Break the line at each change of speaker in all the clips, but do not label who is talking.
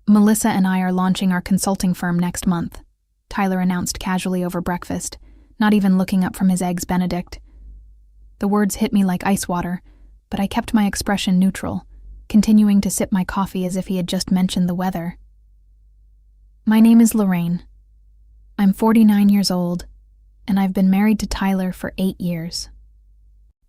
Melissa and I are launching our consulting firm next month, Tyler announced casually over breakfast, not even looking up from his Eggs Benedict. The words hit me like ice water, but I kept my expression neutral, continuing to sip my coffee as if he had just mentioned the weather. My name is Lorraine. I'm 49 years old, and I've been married to Tyler for 8 years.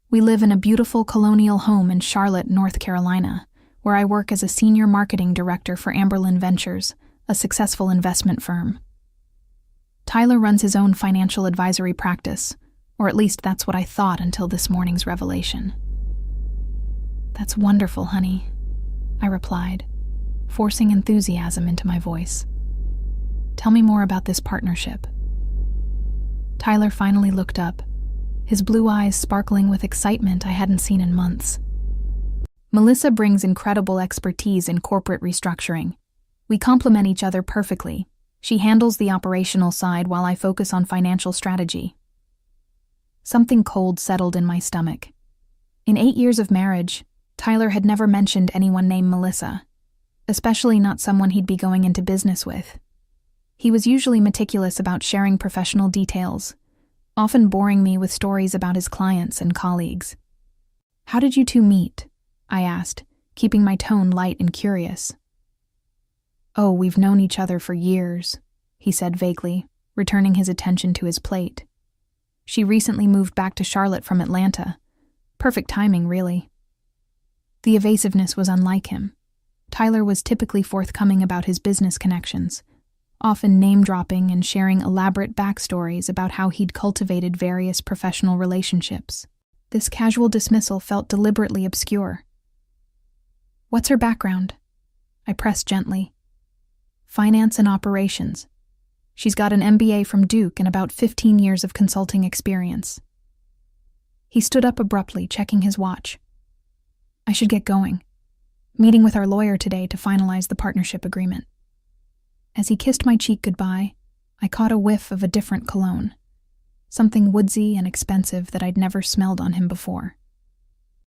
We live in a beautiful colonial home in Charlotte, North Carolina, where I work as a senior marketing director for Amberlin Ventures, a successful investment firm. Tyler runs his own financial advisory practice, or at least that's what I thought until this morning's revelation. That's wonderful, honey, I replied, forcing enthusiasm into my voice. Tell me more about this partnership. Tyler finally looked up, his blue eyes sparkling with excitement I hadn't seen in months. Melissa brings incredible expertise in corporate restructuring. We complement each other perfectly. She handles the operational side while I focus on financial strategy. Something cold settled in my stomach. In 8 years of marriage, Tyler had never mentioned anyone named Melissa, especially not someone he'd be going into business with. He was usually meticulous about sharing professional details, often boring me with stories about his clients and colleagues. How did you two meet? I asked, keeping my tone light and curious. Oh, we've known each other for years, he said vaguely, returning his attention to his plate. She recently moved back to Charlotte from Atlanta. Perfect timing, really. The evasiveness was unlike him. Tyler was typically forthcoming about his business connections, often name-dropping and sharing elaborate backstories about how he'd cultivated various professional relationships. This casual dismissal felt deliberately obscure. What's her background? I pressed gently. Finance and operations. She's got an MBA from Duke and about 15 years of consulting experience. He stood up abruptly, checking his watch. I should get going. Meeting with our lawyer today to finalize the partnership agreement. As he kissed my cheek goodbye, I caught a whiff of a different cologne, something woodsy and expensive that I'd never smelled on him before.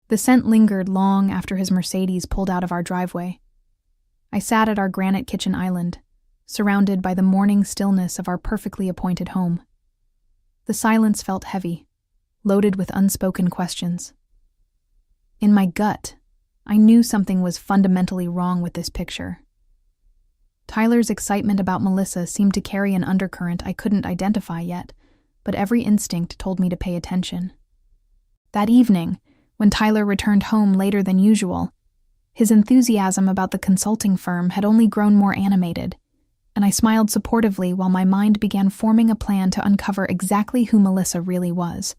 The scent lingered long after his Mercedes pulled out of our driveway. I sat at our granite kitchen island, surrounded by the morning stillness of our perfectly appointed home. The silence felt heavy, loaded with unspoken questions. In my gut, I knew something was fundamentally wrong with this picture. Tyler's excitement about Melissa seemed to carry an undercurrent I couldn't identify yet, but every instinct told me to pay attention. That evening, when Tyler returned home later than usual, his enthusiasm about the consulting firm had only grown more animated, and I smiled supportively while my mind began forming a plan to uncover exactly who Melissa really was.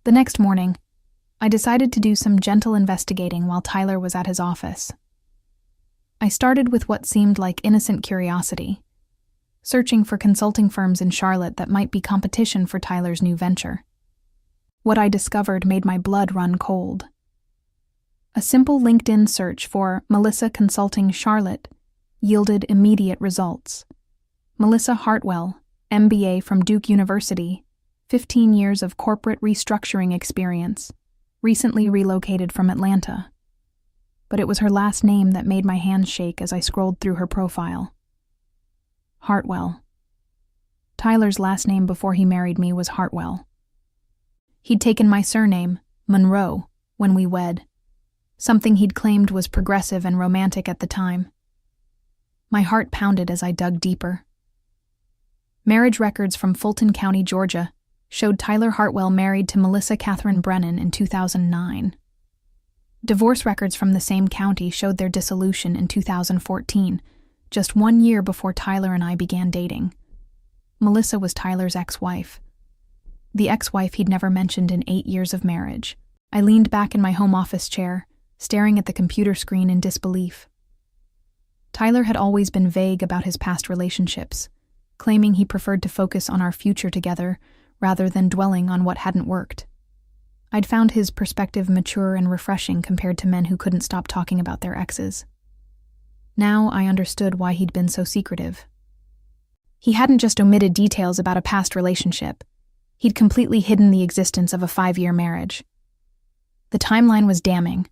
The next morning, I decided to do some gentle investigating while Tyler was at his office. I started with what seemed like innocent curiosity, searching for consulting firms in Charlotte that might be competition for Tyler's new venture. What I discovered made my blood run cold. A simple LinkedIn search for Melissa Consulting Charlotte yielded immediate results. Melissa Hartwell, MBA from Duke University, 15 years of corporate restructuring experience, recently relocated from Atlanta. But it was her last name that made my hands shake as I scrolled through her profile. Hartwell. Tyler's last name before he married me was Hartwell. He'd taken my surname, Monroe, when we wed, something he'd claimed was progressive and romantic at the time. My heart pounded as I dug deeper. Marriage records from Fulton County, Georgia, showed Tyler Hartwell married to Melissa Catherine Brennan in 2009. Divorce records from the same county showed their dissolution in 2014, just 1 year before Tyler and I began dating. Melissa was Tyler's ex-wife. The ex-wife he'd never mentioned in 8 years of marriage. I leaned back in my home office chair, staring at the computer screen in disbelief. Tyler had always been vague about his past relationships, claiming he preferred to focus on our future together rather than dwelling on what hadn't worked. I'd found his perspective mature and refreshing compared to men who couldn't stop talking about their exes. Now I understood why he'd been so secretive. He hadn't just omitted details about a past relationship. He'd completely hidden the existence of a 5-year marriage. The timeline was damning.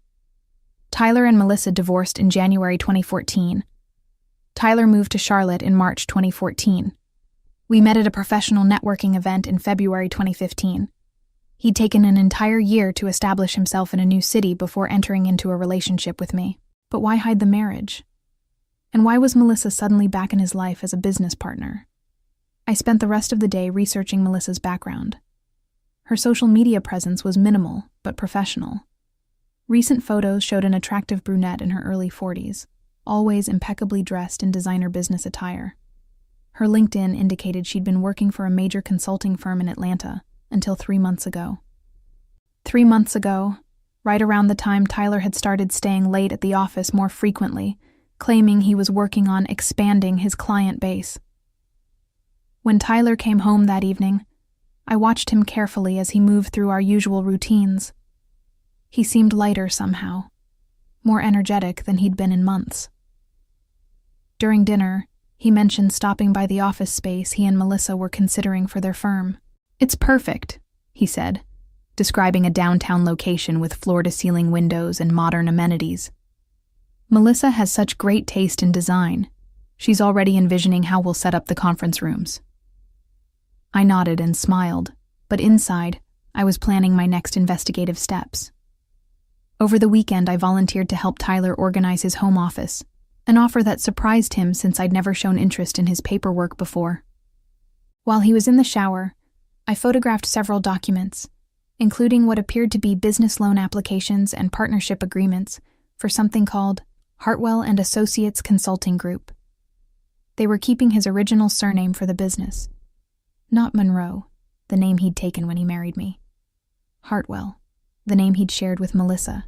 Tyler and Melissa divorced in January 2014, Tyler moved to Charlotte in March 2014. We met at a professional networking event in February 2015. He'd taken an entire year to establish himself in a new city before entering into a relationship with me. But why hide the marriage? And why was Melissa suddenly back in his life as a business partner? I spent the rest of the day researching Melissa's background. Her social media presence was minimal, but professional. Recent photos showed an attractive brunette in her early 40s, always impeccably dressed in designer business attire. Her LinkedIn indicated she'd been working for a major consulting firm in Atlanta until 3 months ago. 3 months ago, right around the time Tyler had started staying late at the office more frequently, claiming he was working on expanding his client base. When Tyler came home that evening, I watched him carefully as he moved through our usual routines. He seemed lighter somehow, more energetic than he'd been in months. During dinner, he mentioned stopping by the office space he and Melissa were considering for their firm. "It's perfect," he said, describing a downtown location with floor-to-ceiling windows and modern amenities. "Melissa has such great taste in design. She's already envisioning how we'll set up the conference rooms." I nodded and smiled, but inside, I was planning my next investigative steps. Over the weekend, I volunteered to help Tyler organize his home office, an offer that surprised him since I'd never shown interest in his paperwork before. While he was in the shower, I photographed several documents, including what appeared to be business loan applications and partnership agreements for something called Hartwell and Associates Consulting Group. They were keeping his original surname for the business. Not Monroe, the name he'd taken when he married me. Hartwell, the name he'd shared with Melissa.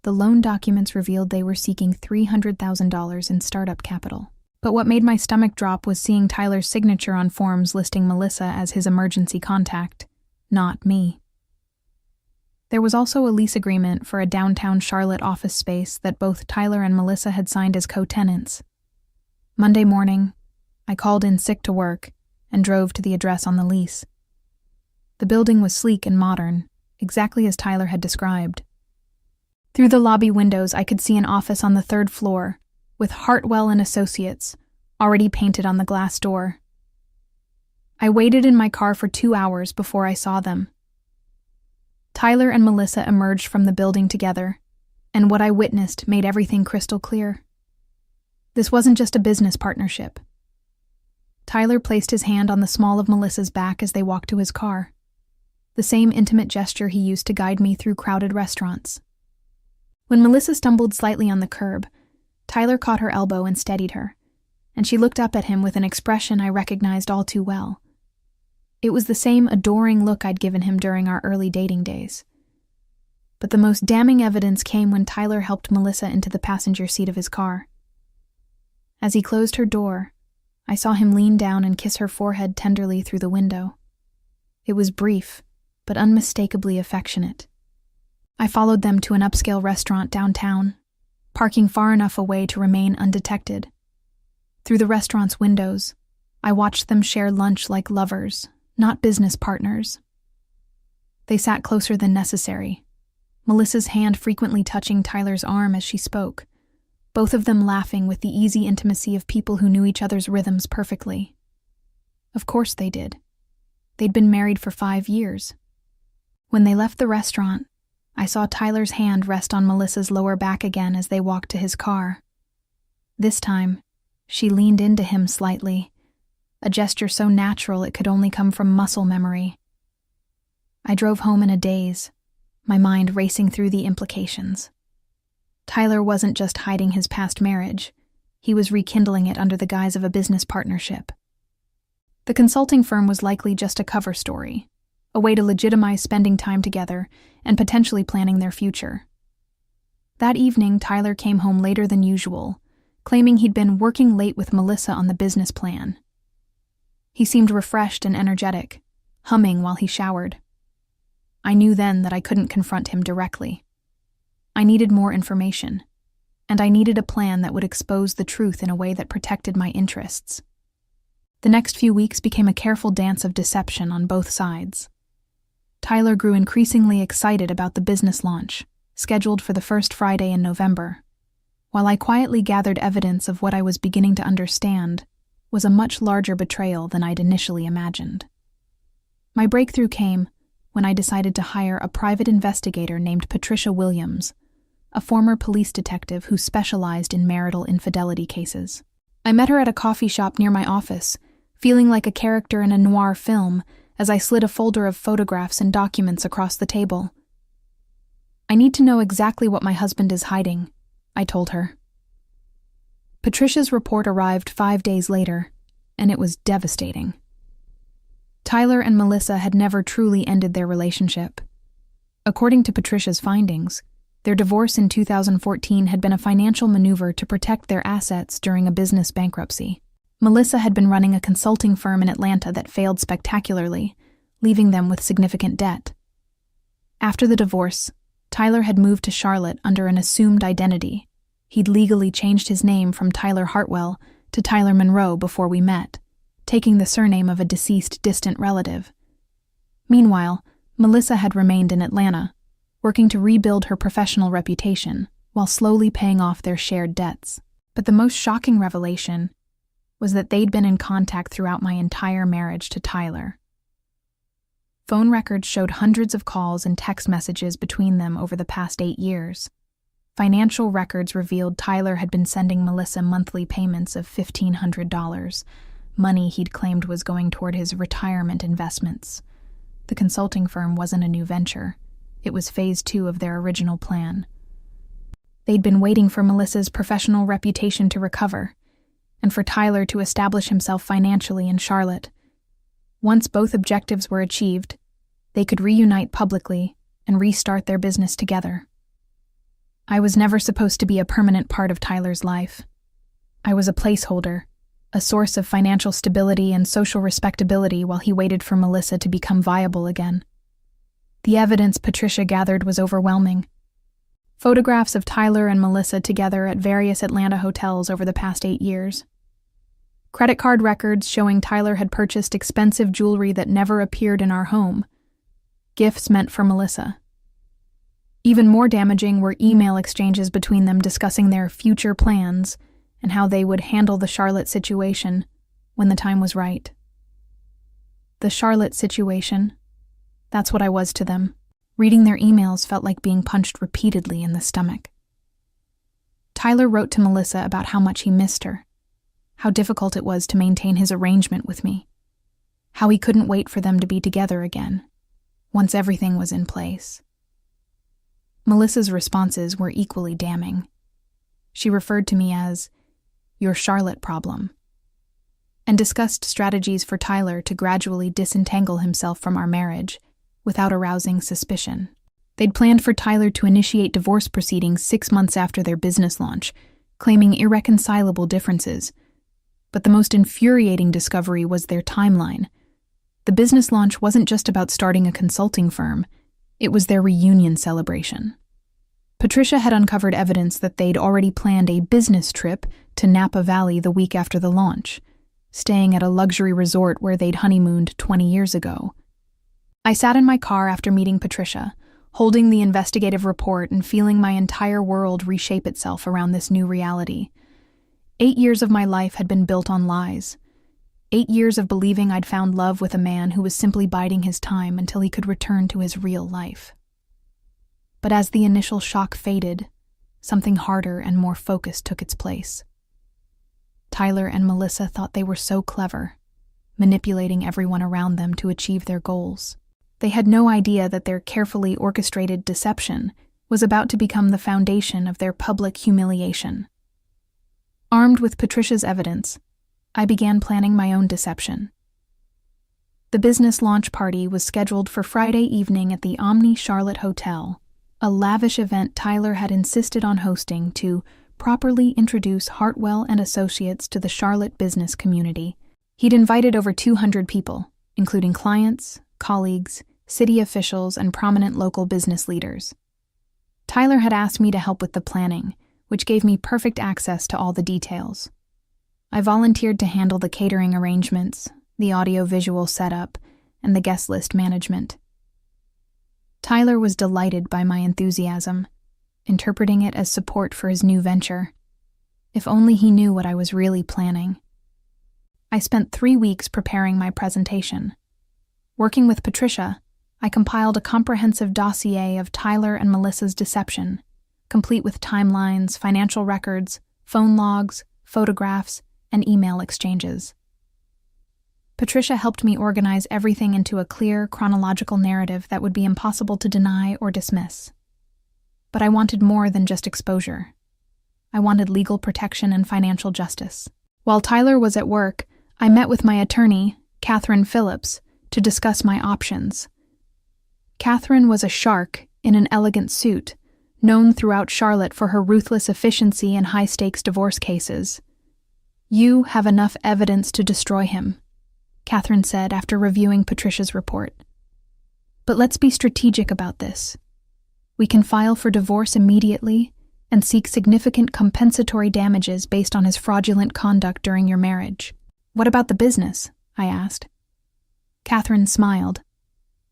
The loan documents revealed they were seeking $300,000 in startup capital. But what made my stomach drop was seeing Tyler's signature on forms listing Melissa as his emergency contact, not me. There was also a lease agreement for a downtown Charlotte office space that both Tyler and Melissa had signed as co-tenants. Monday morning, I called in sick to work and drove to the address on the lease. The building was sleek and modern, exactly as Tyler had described. Through the lobby windows, I could see an office on the 3rd floor, with Hartwell and Associates already painted on the glass door. I waited in my car for 2 hours before I saw them. Tyler and Melissa emerged from the building together, and what I witnessed made everything crystal clear. This wasn't just a business partnership. Tyler placed his hand on the small of Melissa's back as they walked to his car, the same intimate gesture he used to guide me through crowded restaurants. When Melissa stumbled slightly on the curb, Tyler caught her elbow and steadied her, and she looked up at him with an expression I recognized all too well. It was the same adoring look I'd given him during our early dating days. But the most damning evidence came when Tyler helped Melissa into the passenger seat of his car. As he closed her door, I saw him lean down and kiss her forehead tenderly through the window. It was brief, but unmistakably affectionate. I followed them to an upscale restaurant downtown, parking far enough away to remain undetected. Through the restaurant's windows, I watched them share lunch like lovers, not business partners. They sat closer than necessary, Melissa's hand frequently touching Tyler's arm as she spoke, both of them laughing with the easy intimacy of people who knew each other's rhythms perfectly. Of course they did. They'd been married for 5 years. When they left the restaurant, I saw Tyler's hand rest on Melissa's lower back again as they walked to his car. This time, she leaned into him slightly, a gesture so natural it could only come from muscle memory. I drove home in a daze, my mind racing through the implications. Tyler wasn't just hiding his past marriage, he was rekindling it under the guise of a business partnership. The consulting firm was likely just a cover story, a way to legitimize spending time together and potentially planning their future. That evening, Tyler came home later than usual, claiming he'd been working late with Melissa on the business plan. He seemed refreshed and energetic, humming while he showered. I knew then that I couldn't confront him directly. I needed more information, and I needed a plan that would expose the truth in a way that protected my interests. The next few weeks became a careful dance of deception on both sides. Tyler grew increasingly excited about the business launch, scheduled for the first Friday in November. while I quietly gathered evidence of what I was beginning to understand was a much larger betrayal than I'd initially imagined. My breakthrough came when I decided to hire a private investigator named Patricia Williams, a former police detective who specialized in marital infidelity cases. I met her at a coffee shop near my office, feeling like a character in a noir film as I slid a folder of photographs and documents across the table. "I need to know exactly what my husband is hiding," I told her. Patricia's report arrived 5 days later, and it was devastating. Tyler and Melissa had never truly ended their relationship. According to Patricia's findings, their divorce in 2014 had been a financial maneuver to protect their assets during a business bankruptcy. Melissa had been running a consulting firm in Atlanta that failed spectacularly, leaving them with significant debt. After the divorce, Tyler had moved to Charlotte under an assumed identity. He'd legally changed his name from Tyler Hartwell to Tyler Monroe before we met, taking the surname of a deceased distant relative. Meanwhile, Melissa had remained in Atlanta, working to rebuild her professional reputation while slowly paying off their shared debts. But the most shocking revelation was that they'd been in contact throughout my entire marriage to Tyler. Phone records showed hundreds of calls and text messages between them over the past 8 years. Financial records revealed Tyler had been sending Melissa monthly payments of $1,500, money he'd claimed was going toward his retirement investments. The consulting firm wasn't a new venture. It was phase 2 of their original plan. They'd been waiting for Melissa's professional reputation to recover, and for Tyler to establish himself financially in Charlotte. Once both objectives were achieved, they could reunite publicly and restart their business together. I was never supposed to be a permanent part of Tyler's life. I was a placeholder, a source of financial stability and social respectability while he waited for Melissa to become viable again. The evidence Patricia gathered was overwhelming. Photographs of Tyler and Melissa together at various Atlanta hotels over the past 8 years. Credit card records showing Tyler had purchased expensive jewelry that never appeared in our home. Gifts meant for Melissa. Even more damaging were email exchanges between them discussing their future plans and how they would handle the Charlotte situation when the time was right. The Charlotte situation, that's what I was to them. Reading their emails felt like being punched repeatedly in the stomach. Tyler wrote to Melissa about how much he missed her, how difficult it was to maintain his arrangement with me, how he couldn't wait for them to be together again, once everything was in place. Melissa's responses were equally damning. She referred to me as your Charlotte problem, and discussed strategies for Tyler to gradually disentangle himself from our marriage without arousing suspicion. They'd planned for Tyler to initiate divorce proceedings 6 months after their business launch, claiming irreconcilable differences. But the most infuriating discovery was their timeline. The business launch wasn't just about starting a consulting firm, it was their reunion celebration. Patricia had uncovered evidence that they'd already planned a business trip to Napa Valley the week after the launch, staying at a luxury resort where they'd honeymooned 20 years ago. I sat in my car after meeting Patricia, holding the investigative report and feeling my entire world reshape itself around this new reality. 8 years of my life had been built on lies. 8 years of believing I'd found love with a man who was simply biding his time until he could return to his real life. But as the initial shock faded, something harder and more focused took its place. Tyler and Melissa thought they were so clever, manipulating everyone around them to achieve their goals. They had no idea that their carefully orchestrated deception was about to become the foundation of their public humiliation. Armed with Patricia's evidence, I began planning my own deception. The business launch party was scheduled for Friday evening at the Omni Charlotte Hotel, a lavish event Tyler had insisted on hosting to properly introduce Hartwell and Associates to the Charlotte business community. He'd invited over 200 people, including clients, colleagues, city officials, and prominent local business leaders. Tyler had asked me to help with the planning, which gave me perfect access to all the details. I volunteered to handle the catering arrangements, the audio-visual setup, and the guest list management. Tyler was delighted by my enthusiasm, interpreting it as support for his new venture. If only he knew what I was really planning. I spent 3 weeks preparing my presentation. Working with Patricia, I compiled a comprehensive dossier of Tyler and Melissa's deception, complete with timelines, financial records, phone logs, photographs, and email exchanges. Patricia helped me organize everything into a clear, chronological narrative that would be impossible to deny or dismiss. But I wanted more than just exposure. I wanted legal protection and financial justice. While Tyler was at work, I met with my attorney, Catherine Phillips, to discuss my options. Catherine was a shark in an elegant suit, known throughout Charlotte for her ruthless efficiency in high-stakes divorce cases. "You have enough evidence to destroy him," Catherine said after reviewing Patricia's report. "But let's be strategic about this. We can file for divorce immediately and seek significant compensatory damages based on his fraudulent conduct during your marriage." "What about the business?" I asked. Catherine smiled,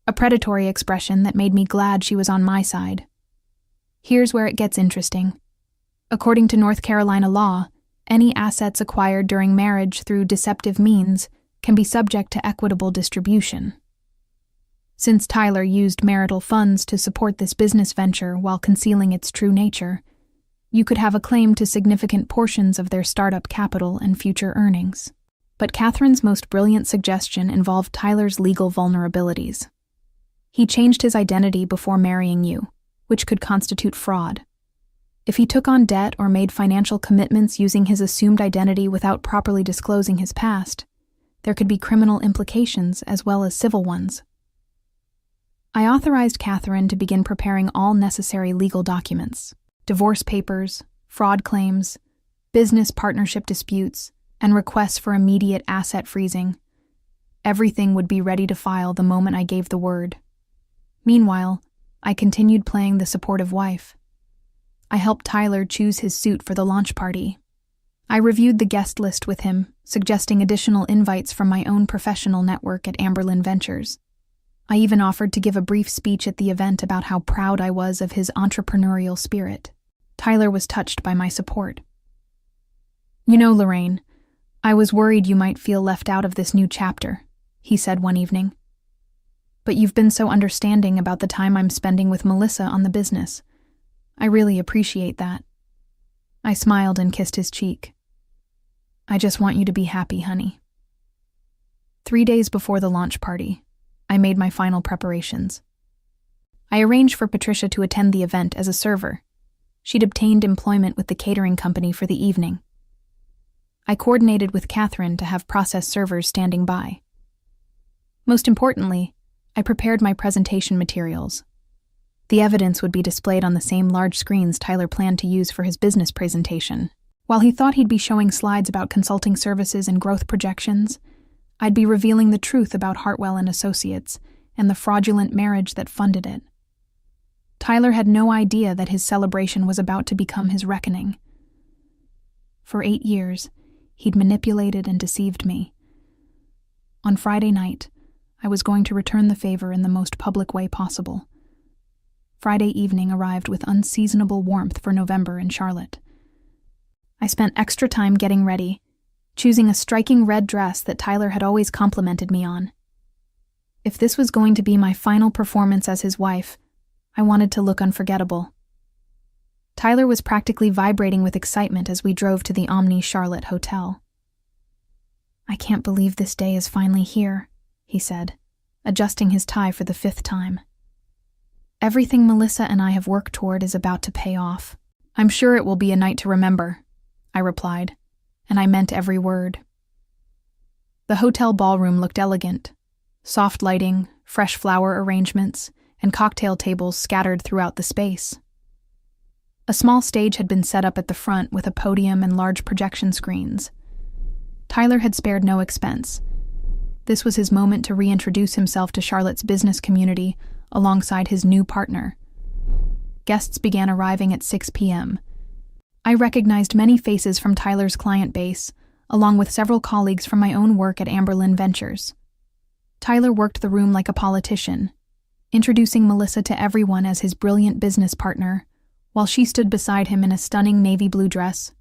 a predatory expression that made me glad she was on my side. "Here's where it gets interesting. According to North Carolina law, any assets acquired during marriage through deceptive means can be subject to equitable distribution. Since Tyler used marital funds to support this business venture while concealing its true nature, you could have a claim to significant portions of their startup capital and future earnings." But Catherine's most brilliant suggestion involved Tyler's legal vulnerabilities. He changed his identity before marrying you, which could constitute fraud. If he took on debt or made financial commitments using his assumed identity without properly disclosing his past, there could be criminal implications as well as civil ones. I authorized Catherine to begin preparing all necessary legal documents: divorce papers, fraud claims, business partnership disputes, and requests for immediate asset freezing. Everything would be ready to file the moment I gave the word. Meanwhile, I continued playing the supportive wife. I helped Tyler choose his suit for the launch party. I reviewed the guest list with him, suggesting additional invites from my own professional network at Amberlin Ventures. I even offered to give a brief speech at the event about how proud I was of his entrepreneurial spirit. Tyler was touched by my support. "You know, Lorraine, I was worried you might feel left out of this new chapter," he said one evening. "But you've been so understanding about the time I'm spending with Melissa on the business. I really appreciate that." I smiled and kissed his cheek. "I just want you to be happy, honey." 3 days before the launch party, I made my final preparations. I arranged for Patricia to attend the event as a server. She'd obtained employment with the catering company for the evening. I coordinated with Catherine to have process servers standing by. Most importantly, I prepared my presentation materials. The evidence would be displayed on the same large screens Tyler planned to use for his business presentation. While he thought he'd be showing slides about consulting services and growth projections, I'd be revealing the truth about Hartwell and Associates and the fraudulent marriage that funded it. Tyler had no idea that his celebration was about to become his reckoning. For 8 years, he'd manipulated and deceived me. On Friday night, I was going to return the favor in the most public way possible. Friday evening arrived with unseasonable warmth for November in Charlotte. I spent extra time getting ready, choosing a striking red dress that Tyler had always complimented me on. If this was going to be my final performance as his wife, I wanted to look unforgettable. Tyler was practically vibrating with excitement as we drove to the Omni Charlotte Hotel. "I can't believe this day is finally here," he said, adjusting his tie for the 5th time. "Everything Melissa and I have worked toward is about to pay off. I'm sure it will be a night to remember," I replied, and I meant every word. The hotel ballroom looked elegant. Soft lighting, fresh flower arrangements, and cocktail tables scattered throughout the space. A small stage had been set up at the front with a podium and large projection screens. Tyler had spared no expense. This was his moment to reintroduce himself to Charlotte's business community alongside his new partner. Guests began arriving at 6 p.m. I recognized many faces from Tyler's client base, along with several colleagues from my own work at Amberlin Ventures. Tyler worked the room like a politician, introducing Melissa to everyone as his brilliant business partner, while she stood beside him in a stunning navy blue dress.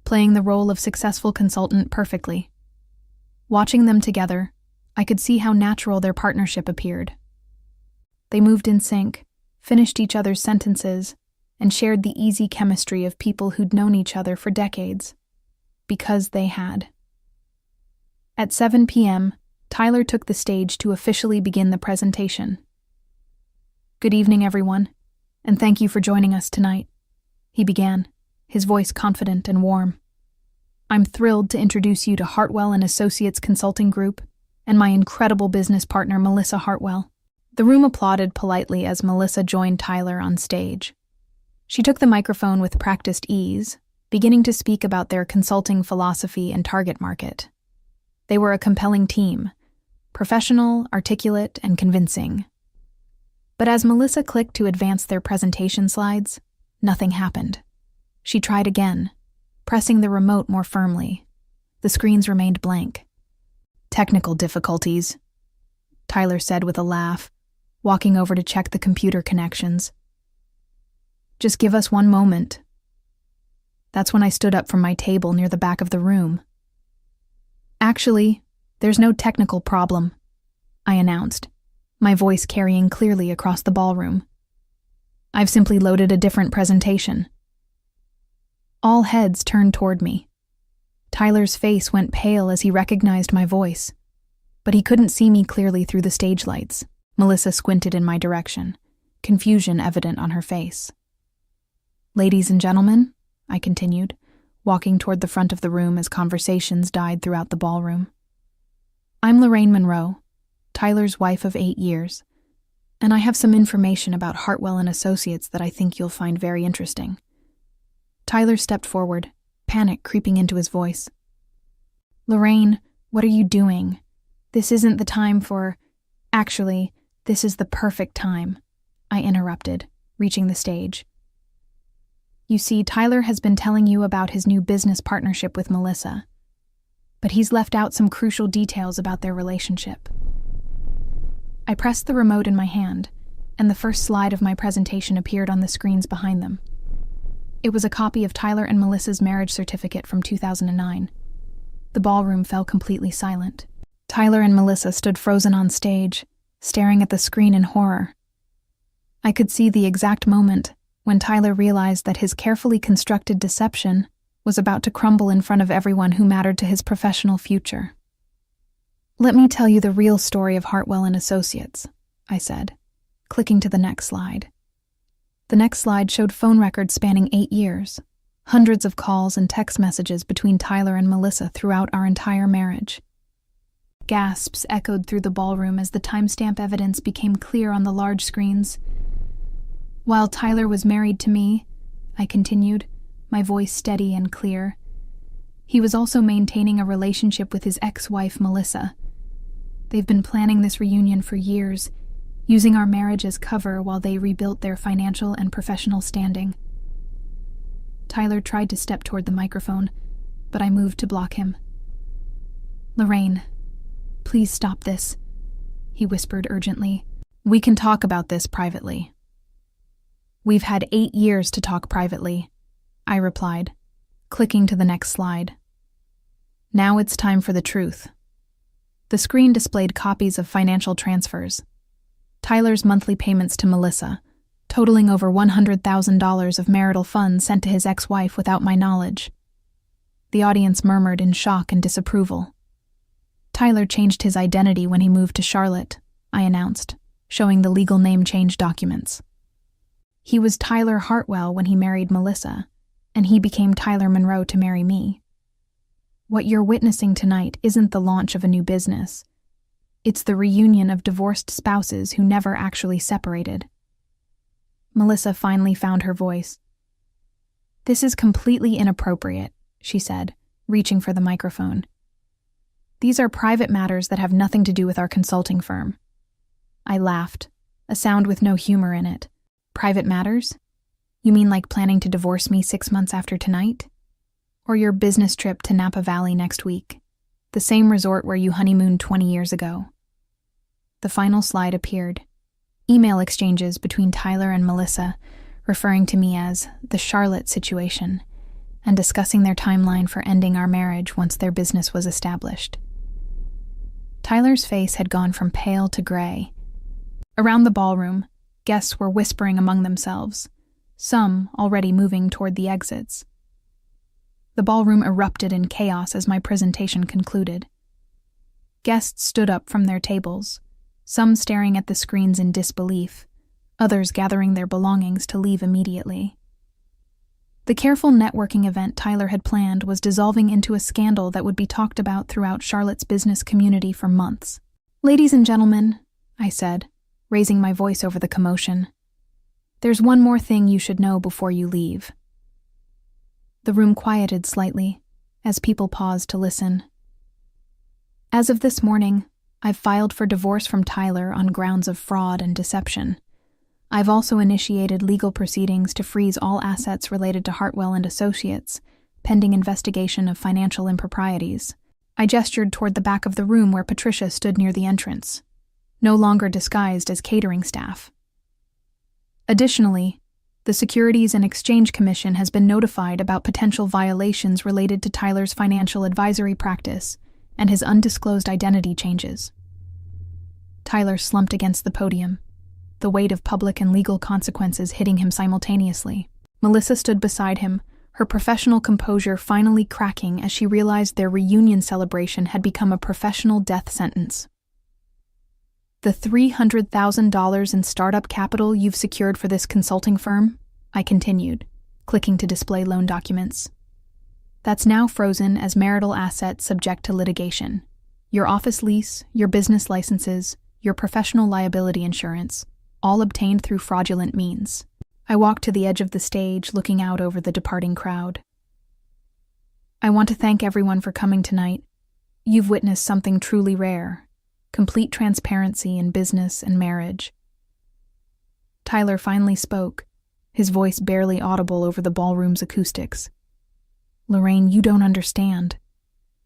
playing the role of successful consultant perfectly. Watching them together, I could see how natural their partnership appeared. They moved in sync, finished each other's sentences, and shared the easy chemistry of people who'd known each other for decades. Because they had. At 7 p.m., Tyler took the stage to officially begin the presentation. "Good evening, everyone, and thank you for joining us tonight," he began, his voice confident and warm. "I'm thrilled to introduce you to Hartwell & Associates Consulting Group and my incredible business partner, Melissa Hartwell." The room applauded politely as Melissa joined Tyler on stage. She took the microphone with practiced ease, beginning to speak about their consulting philosophy and target market. They were a compelling team, professional, articulate, and convincing. But as Melissa clicked to advance their presentation slides, nothing happened. She tried again, pressing the remote more firmly. The screens remained blank. "Technical difficulties," Tyler said with a laugh, walking over to check the computer connections. "Just give us one moment." That's when I stood up from my table near the back of the room. "Actually, there's no technical problem," I announced, my voice carrying clearly across the ballroom. "I've simply loaded a different presentation." All heads turned toward me. Tyler's face went pale as he recognized my voice, but he couldn't see me clearly through the stage lights. Melissa squinted in my direction, confusion evident on her face. "Ladies and gentlemen," I continued, walking toward the front of the room as conversations died throughout the ballroom. "I'm Lorraine Monroe, Tyler's wife of 8 years, and I have some information about Hartwell & Associates that I think you'll find very interesting." Tyler stepped forward, panic creeping into his voice. "Lorraine, what are you doing? This isn't the time for— Actually, this is the perfect time," I interrupted, reaching the stage. "You see, Tyler has been telling you about his new business partnership with Melissa, but he's left out some crucial details about their relationship." I pressed the remote in my hand, and the first slide of my presentation appeared on the screens behind them. It was a copy of Tyler and Melissa's marriage certificate from 2009. The ballroom fell completely silent. Tyler and Melissa stood frozen on stage, staring at the screen in horror. I could see the exact moment when Tyler realized that his carefully constructed deception was about to crumble in front of everyone who mattered to his professional future. "Let me tell you the real story of Hartwell & Associates," I said, clicking to the next slide. The next slide showed phone records spanning 8 years, hundreds of calls and text messages between Tyler and Melissa throughout our entire marriage. Gasps echoed through the ballroom as the timestamp evidence became clear on the large screens. "While Tyler was married to me," I continued, my voice steady and clear, "he was also maintaining a relationship with his ex-wife, Melissa. They've been planning this reunion for years, using our marriage as cover while they rebuilt their financial and professional standing." Tyler tried to step toward the microphone, but I moved to block him. "Lorraine, please stop this," he whispered urgently. "We can talk about this privately." "We've had 8 years to talk privately," I replied, clicking to the next slide. "Now it's time for the truth." The screen displayed copies of financial transfers. Tyler's monthly payments to Melissa, totaling over $100,000 of marital funds sent to his ex-wife without my knowledge. The audience murmured in shock and disapproval. "Tyler changed his identity when he moved to Charlotte," I announced, showing the legal name change documents. "He was Tyler Hartwell when he married Melissa, and he became Tyler Monroe to marry me. What you're witnessing tonight isn't the launch of a new business. It's the reunion of divorced spouses who never actually separated." Melissa finally found her voice. "This is completely inappropriate," she said, reaching for the microphone. "These are private matters that have nothing to do with our consulting firm." I laughed, a sound with no humor in it. "Private matters? You mean like planning to divorce me 6 months after tonight? Or your business trip to Napa Valley next week, the same resort where you honeymooned 20 years ago?" The final slide appeared. Email exchanges between Tyler and Melissa, referring to me as the Charlotte situation, and discussing their timeline for ending our marriage once their business was established. Tyler's face had gone from pale to gray. Around the ballroom, guests were whispering among themselves, some already moving toward the exits. The ballroom erupted in chaos as my presentation concluded. Guests stood up from their tables, some staring at the screens in disbelief, others gathering their belongings to leave immediately. The careful networking event Tyler had planned was dissolving into a scandal that would be talked about throughout Charlotte's business community for months. "Ladies and gentlemen," I said, raising my voice over the commotion, "there's one more thing you should know before you leave." The room quieted slightly as people paused to listen. As of this morning, I've filed for divorce from Tyler on grounds of fraud and deception. I've also initiated legal proceedings to freeze all assets related to Hartwell and Associates, pending investigation of financial improprieties. I gestured toward the back of the room where Patricia stood near the entrance, no longer disguised as catering staff. Additionally, the Securities and Exchange Commission has been notified about potential violations related to Tyler's financial advisory practice and his undisclosed identity changes. Tyler slumped against the podium, the weight of public and legal consequences hitting him simultaneously. Melissa stood beside him, her professional composure finally cracking as she realized their reunion celebration had become a professional death sentence. "The $300,000 in startup capital you've secured for this consulting firm," I continued, clicking to display loan documents. "That's now frozen as marital assets subject to litigation. Your office lease, your business licenses, your professional liability insurance, all obtained through fraudulent means." I walked to the edge of the stage, looking out over the departing crowd. "I want to thank everyone for coming tonight. You've witnessed something truly rare. Complete transparency in business and marriage." Tyler finally spoke, his voice barely audible over the ballroom's acoustics. "Lorraine, you don't understand.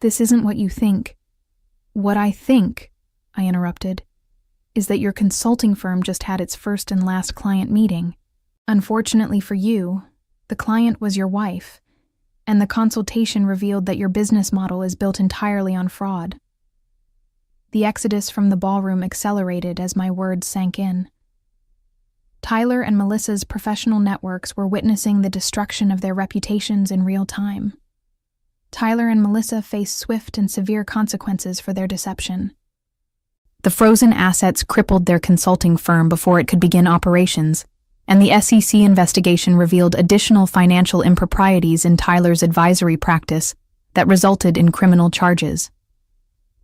This isn't what you think." "What I think," I interrupted, "is that your consulting firm just had its first and last client meeting. Unfortunately for you, the client was your wife, and the consultation revealed that your business model is built entirely on fraud." The exodus from the ballroom accelerated as my words sank in. Tyler and Melissa's professional networks were witnessing the destruction of their reputations in real time. Tyler and Melissa faced swift and severe consequences for their deception. The frozen assets crippled their consulting firm before it could begin operations, and the SEC investigation revealed additional financial improprieties in Tyler's advisory practice that resulted in criminal charges.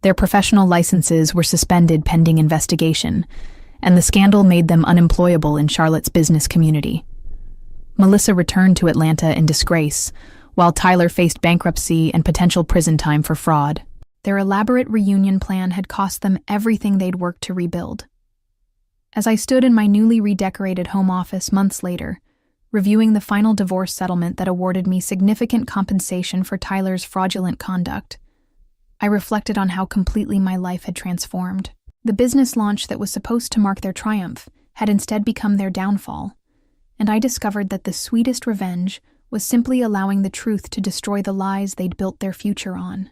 Their professional licenses were suspended pending investigation, and the scandal made them unemployable in Charlotte's business community. Melissa returned to Atlanta in disgrace, while Tyler faced bankruptcy and potential prison time for fraud. Their elaborate reunion plan had cost them everything they'd worked to rebuild. As I stood in my newly redecorated home office months later, reviewing the final divorce settlement that awarded me significant compensation for Tyler's fraudulent conduct, I reflected on how completely my life had transformed. The business launch that was supposed to mark their triumph had instead become their downfall, and I discovered that the sweetest revenge was simply allowing the truth to destroy the lies they'd built their future on.